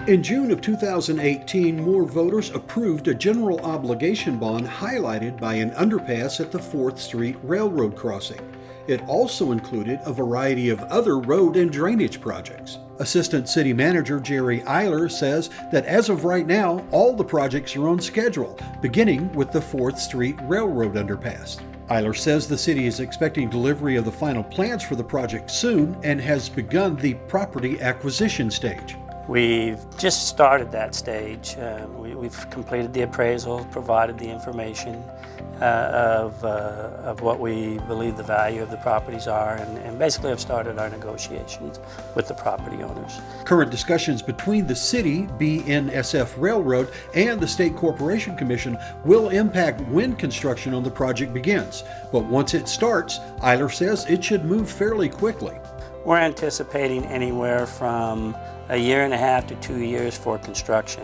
In June of 2018, more voters approved a general obligation bond highlighted by an underpass at the 4th Street Railroad crossing. It also included a variety of other road and drainage projects. Assistant City Manager Jerry Ihler says that as of right now, all the projects are on schedule, beginning with the 4th Street Railroad underpass. Ihler says the city is expecting delivery of the final plans for the project soon and has begun the property acquisition stage. We've just started that stage. We've completed the appraisal, provided the information of what we believe the value of the properties are, and basically have started our negotiations with the property owners. Current discussions between the city, BNSF Railroad, and the State Corporation Commission will impact when construction on the project begins. But once it starts, Ihler says it should move fairly quickly. We're anticipating anywhere from a year and a half to 2 years for construction.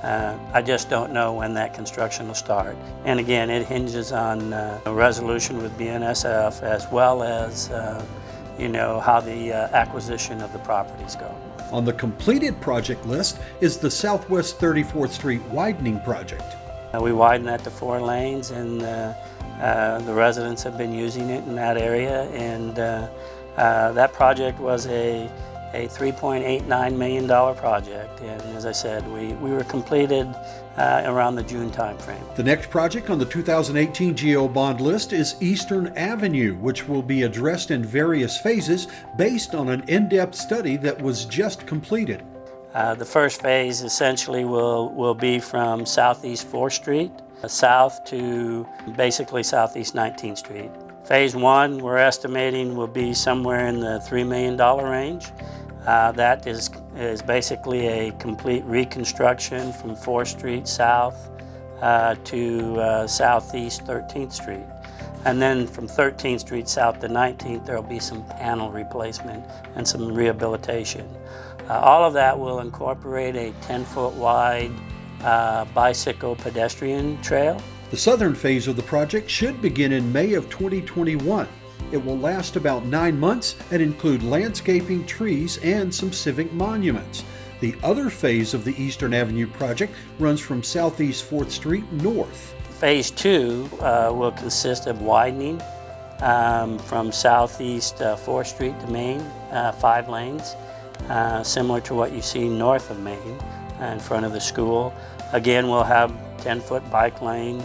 I just don't know when that construction will start. And again, it hinges on a resolution with BNSF as well as how the acquisition of the properties go. On the completed project list is the Southwest 34th Street widening project. We widened that to 4 lanes, and the residents have been using it in that area. And that project was a $3.89 million project, and as I said, we were completed around the June timeframe. The next project on the 2018 GO bond list is Eastern Avenue, which will be addressed in various phases based on an in-depth study that was just completed. The first phase essentially will be from Southeast 4th Street south to basically Southeast 19th Street. Phase 1, we're estimating, will be somewhere in the $3 million range. That is basically a complete reconstruction from 4th Street south to Southeast 13th Street. And then from 13th Street south to 19th, there will be some panel replacement and some rehabilitation. All of that will incorporate a 10-foot wide bicycle pedestrian trail. The southern phase of the project should begin in May of 2021. It will last about 9 months and include landscaping, trees, and some civic monuments. The other phase of the Eastern Avenue project runs from Southeast 4th Street north. Phase 2 will consist of widening from Southeast 4th Street to Main, 5 lanes, similar to what you see north of Main in front of the school. Again, we'll have 10-foot bike lane,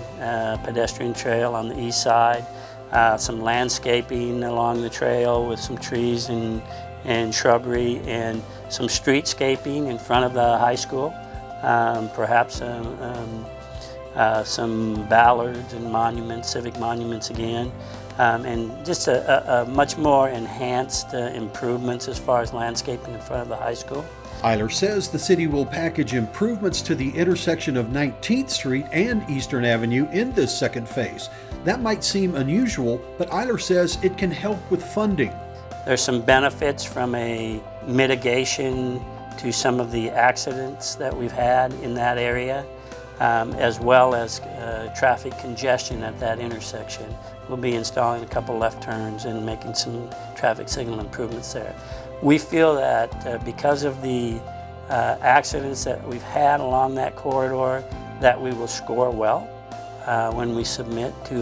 pedestrian trail on the east side, some landscaping along the trail with some trees and shrubbery, and some streetscaping in front of the high school, perhaps some ballards and monuments, civic monuments again, and just a much more enhanced improvements as far as landscaping in front of the high school. Ihler says the city will package improvements to the intersection of 19th Street and Eastern Avenue in this second phase. That might seem unusual, but Ihler says it can help with funding. There's some benefits from a mitigation to some of the accidents that we've had in that area, as well as traffic congestion at that intersection. We'll be installing a couple left turns and making some traffic signal improvements there. We feel that because of the accidents that we've had along that corridor, that we will score well when we submit to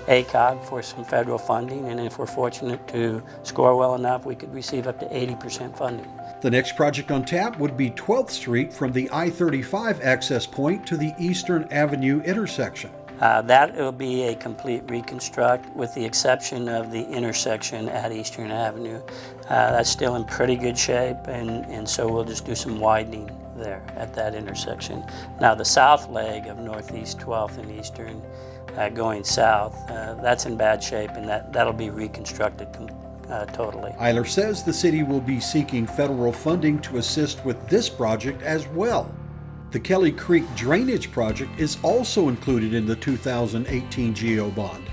ACOG for some federal funding, and if we're fortunate to score well enough, we could receive up to 80% funding. The next project on tap would be 12th Street from the I-35 access point to the Eastern Avenue intersection. That will be a complete reconstruct with the exception of the intersection at Eastern Avenue. That's still in pretty good shape, and so we'll just do some widening there at that intersection. Now the south leg of Northeast 12th and Eastern going south, that's in bad shape, and that'll be reconstructed totally. Ihler says the city will be seeking federal funding to assist with this project as well. The Kelly Creek Drainage Project is also included in the 2018 GO bond.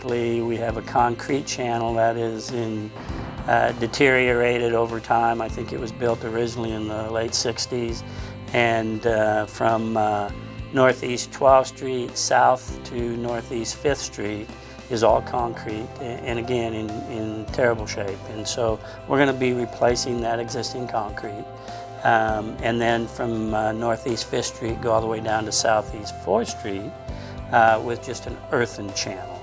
We have a concrete channel that is deteriorated over time. I think it was built originally in the late 60s, and from Northeast 12th Street south to Northeast 5th Street is all concrete, and again in terrible shape. And so we're going to be replacing that existing concrete. And then from Northeast 5th Street, go all the way down to Southeast 4th Street with just an earthen channel,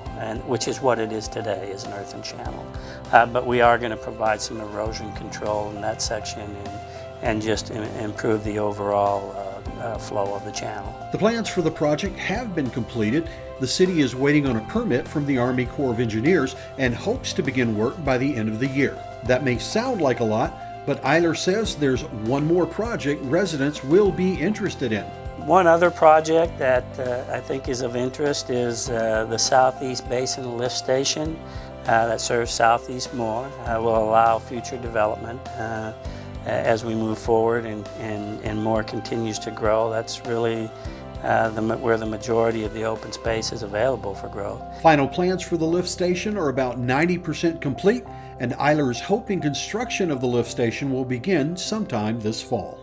which is what it is today, is an earthen channel. But we are going to provide some erosion control in that section and just improve the overall flow of the channel. The plans for the project have been completed. The city is waiting on a permit from the Army Corps of Engineers and hopes to begin work by the end of the year. That may sound like a lot, but Ihler says there's one more project residents will be interested in. One other project that I think is of interest is the Southeast Basin Lift Station that serves Southeast more. Will allow future development as we move forward and more continues to grow. That's really where the majority of the open space is available for growth. Final plans for the lift station are about 90% complete, and Ihler is hoping construction of the lift station will begin sometime this fall.